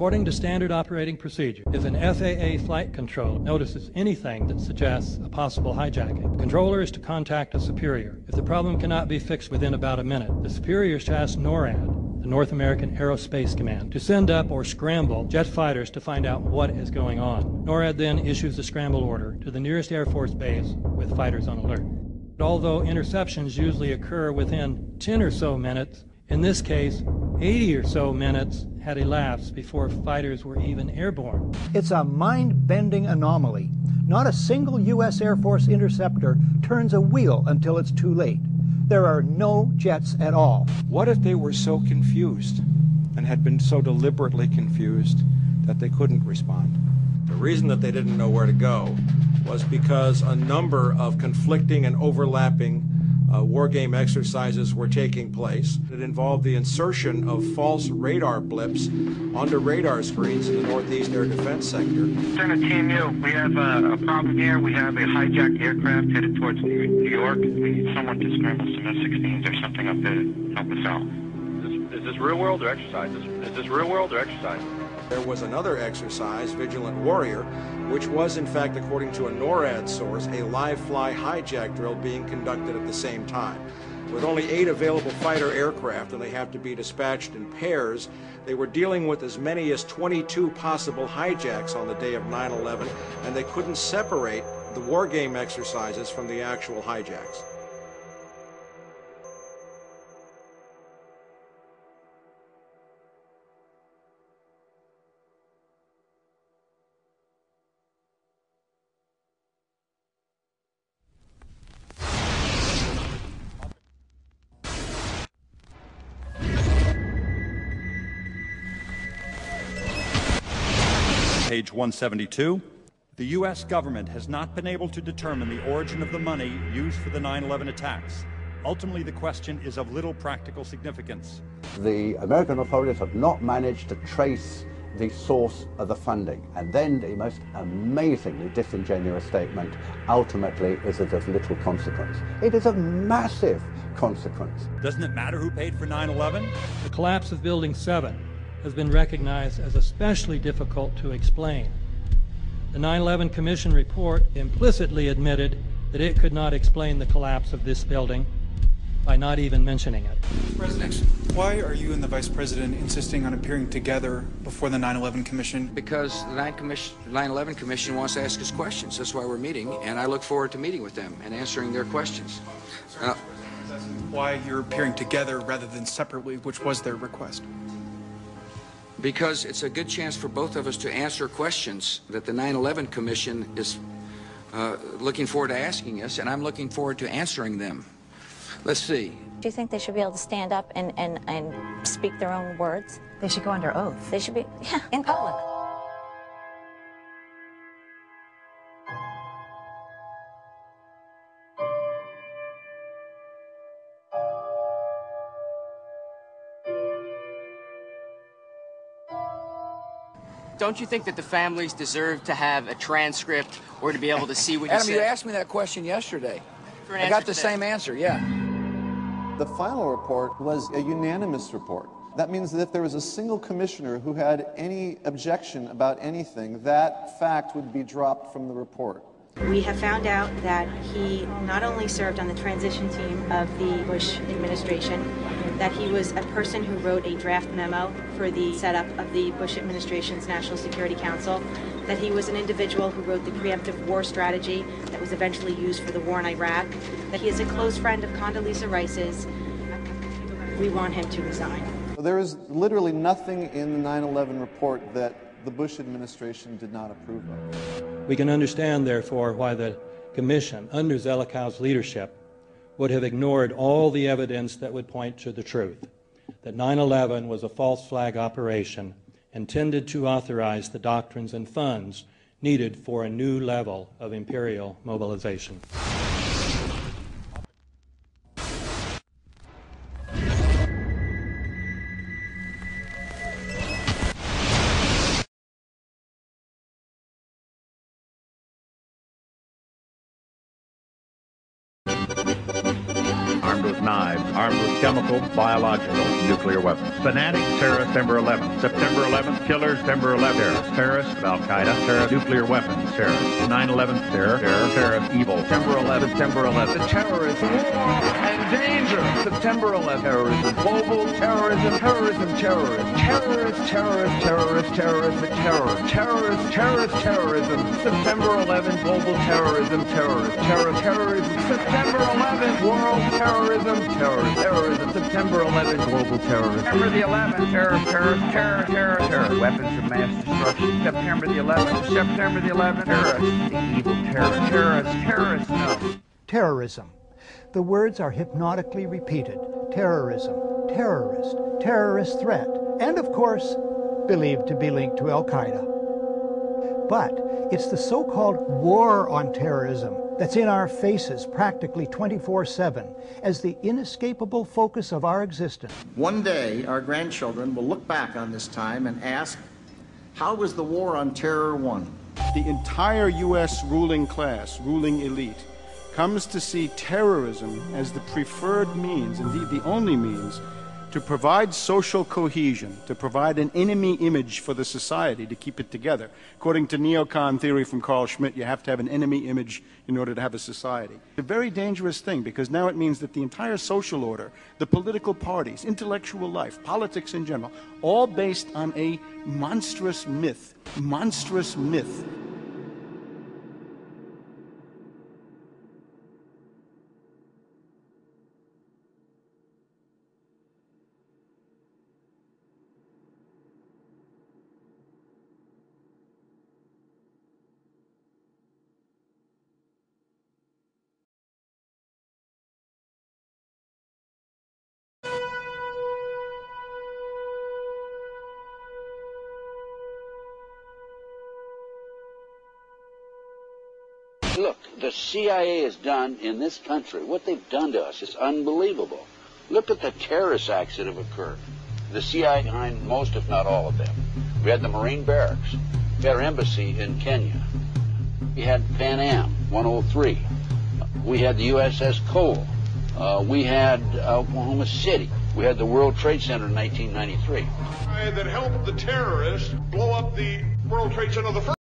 According to standard operating procedure, if an FAA flight controller notices anything that suggests a possible hijacking, the controller is to contact a superior. If the problem cannot be fixed within about a minute, the superior is to ask NORAD, the North American Aerospace Command, to send up or scramble jet fighters to find out what is going on. NORAD then issues a scramble order to the nearest Air Force base with fighters on alert. Although interceptions usually occur within 10 or so minutes, in this case, 80 or so minutes had elapsed before fighters were even airborne. It's a mind-bending anomaly. Not a single U.S. Air Force interceptor turns a wheel until it's too late. There are no jets at all. What if they were so confused and had been so deliberately confused that they couldn't respond? The reason that they didn't know where to go was because a number of conflicting and overlapping war game exercises were taking place. It involved the insertion of false radar blips onto radar screens in the Northeast Air Defense Sector. Center Team U, we have a problem here. We have a hijacked aircraft headed towards New York. We need someone to scramble some F-16s or something up there to help us out. Is this real world or exercise? Is this real world or exercise? There was another exercise, Vigilant Warrior, which was in fact, according to a NORAD source, a live-fly hijack drill being conducted at the same time. With only 8 available fighter aircraft, and they have to be dispatched in pairs, they were dealing with as many as 22 possible hijacks on the day of 9/11, and they couldn't separate the war game exercises from the actual hijacks. Page 172. The U.S. government has not been able to determine the origin of the money used for the 9/11 attacks. Ultimately, the question is of little practical significance. The American authorities have not managed to trace the source of the funding. And then the most amazingly disingenuous statement ultimately is of little consequence. It is of massive consequence. Doesn't it matter who paid for 9/11? The collapse of Building 7 has been recognized as especially difficult to explain. The 9/11 Commission report implicitly admitted that it could not explain the collapse of this building by not even mentioning it. President, why are you and the Vice President insisting on appearing together before the 9/11 Commission? Because the 9/11 Commission wants to ask us questions. That's why we're meeting, and I look forward to meeting with them and answering their questions. Why you're appearing together rather than separately, which was their request? Because it's a good chance for both of us to answer questions that the 9/11 Commission is looking forward to asking us, and I'm looking forward to answering them. Let's see. Do you think they should be able to stand up and speak their own words? They should go under oath. They should be, yeah. In public. Don't you think that the families deserve to have a transcript or to be able to see what you Adam, said? you asked me that question yesterday. I got the same answer, yeah. The final report was a unanimous report. That means that if there was a single commissioner who had any objection about anything, that fact would be dropped from the report. We have found out that he not only served on the transition team of the Bush administration, that he was a person who wrote a draft memo for the setup of the Bush administration's National Security Council, that he was an individual who wrote the preemptive war strategy that was eventually used for the war in Iraq, that he is a close friend of Condoleezza Rice's. We want him to resign. There is literally nothing in the 9/11 report that the Bush administration did not approve of. We can understand, therefore, why the Commission, under Zelikow's leadership, would have ignored all the evidence that would point to the truth, that 9/11 was a false flag operation intended to authorize the doctrines and funds needed for a new level of imperial mobilization. with knives, armed with chemical, biological, nuclear weapons. Fanatics, terrorists, September 11th. September 11th, killers, September 11th, terrorists, Al-Qaeda, terrorists, nuclear weapons, terrorists. 9/11, terror, terrorist, evil. September 11th, September 11th. The terrorists, war and danger. September 11th, terrorism, global terrorism, terrorism, terrorism, terrorists, terrorists, terrorists, terrorists, the terror, terrorists, terrorist, terrorism. September 11th, global terrorism, terrorist, terrorism. September 11th, world terrorism, terrorism. September 11th, global terrorism. September the 11th, terror. Weapons of mass destruction. September the 11th, terrorists, the evil terrorists, no. Terrorism. The words are hypnotically repeated. Terrorism, terrorist, terrorist threat, and of course, believed to be linked to Al-Qaeda. But it's the so-called war on terrorism that's in our faces practically 24/7 as the inescapable focus of our existence. One day, our grandchildren will look back on this time and ask, how was the war on terror won? The entire U.S. ruling class, ruling elite, comes to see terrorism as the preferred means, indeed the only means, to provide social cohesion, to provide an enemy image for the society to keep it together. According to neocon theory from Carl Schmitt, you have to have an enemy image in order to have a society. It's a very dangerous thing because now it means that the entire social order, the political parties, intellectual life, politics in general, all based on a monstrous myth. Monstrous myth. Look, the CIA has done in this country, what they've done to us is unbelievable. Look at the terrorist acts that have occurred. The CIA behind most, if not all of them. We had the Marine Barracks. We had our embassy in Kenya. We had Pan Am 103. We had the USS Cole. We had Oklahoma City. We had the World Trade Center in 1993. That helped the terrorists blow up the World Trade Center the first